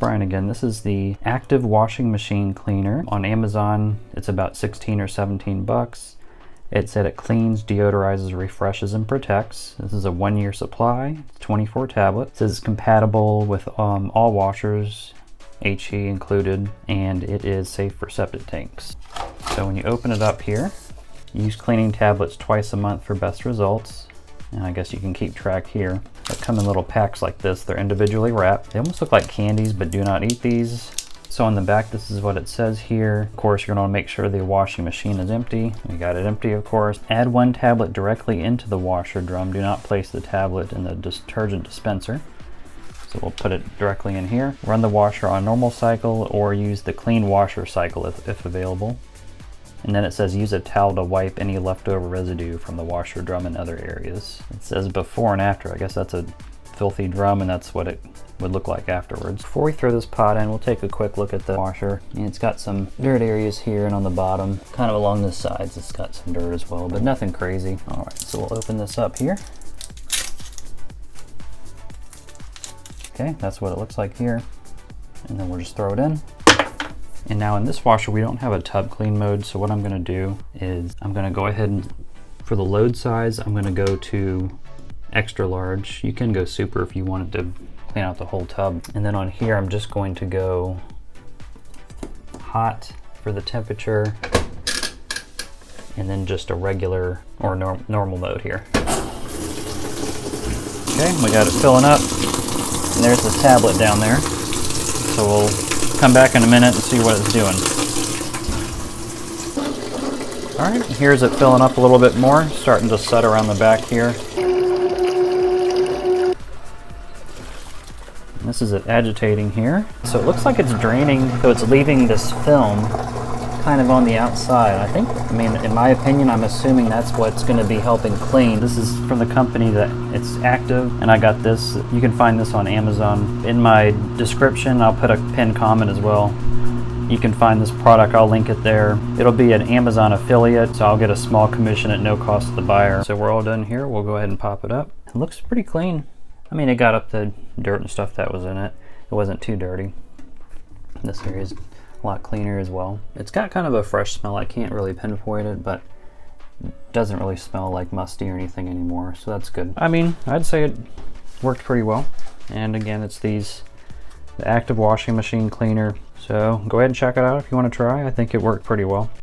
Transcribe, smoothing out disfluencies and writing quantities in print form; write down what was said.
Brian again. This is the Active Washing Machine Cleaner. On Amazon, it's about 16 or 17 bucks. It said it cleans, deodorizes, refreshes, and protects. This is a 1-year supply. It's 24 tablets. It says it's compatible with all washers, HE included, and it is safe for septic tanks. So when you open it up here, use cleaning tablets twice a month for best results. And I guess you can keep track here. They come in little packs like this. They're individually wrapped. They almost look like candies, but do not eat these. So on the back, this is what it says here. Of course, you're gonna wanna make sure the washing machine is empty. We got it empty, of course. Add 1 tablet directly into the washer drum. Do not place the tablet in the detergent dispenser. So we'll put it directly in here. Run the washer on normal cycle or use the clean washer cycle if available. And then it says use a towel to wipe any leftover residue from the washer drum and other areas. It says before and after. I guess that's a filthy drum and that's what it would look like afterwards. Before we throw this pot in, we'll take a quick look at the washer. And it's got some dirt areas here and on the bottom, kind of along the sides it's got some dirt as well, but nothing crazy. All right, so we'll open this up here. Okay, that's what it looks like here. And then we'll just throw it in. And now in this washer, we don't have a tub clean mode. So what I'm gonna do is I'm gonna go ahead and for the load size, I'm gonna go to extra large. You can go super if you wanted to clean out the whole tub. And then on here, I'm just going to go hot for the temperature and then just a regular or normal mode here. Okay, we got it filling up. And there's the tablet down there. So we'll come back in a minute and see what it's doing. All right, here's it filling up a little bit more, starting to set around the back here. And this is it agitating here. So it looks like it's draining, so it's leaving this film kind of on the outside. I mean, in my opinion, I'm assuming that's what's gonna be helping clean. This is from the company that it's Active, and I got this. You can find this on Amazon. In my description, I'll put a pinned comment as well. You can find this product, I'll link it there. It'll be an Amazon affiliate, so I'll get a small commission at no cost to the buyer. So we're all done here. We'll go ahead and pop it up. It looks pretty clean. I mean, it got up the dirt and stuff that was in it. It wasn't too dirty. This area is a lot cleaner as well. It's got kind of a fresh smell. I can't really pinpoint it, but it doesn't really smell like musty or anything anymore, so that's good. I mean, I'd say it worked pretty well. And again, it's the Active Washing Machine Cleaner. So go ahead and check it out if you want to try. I think it worked pretty well.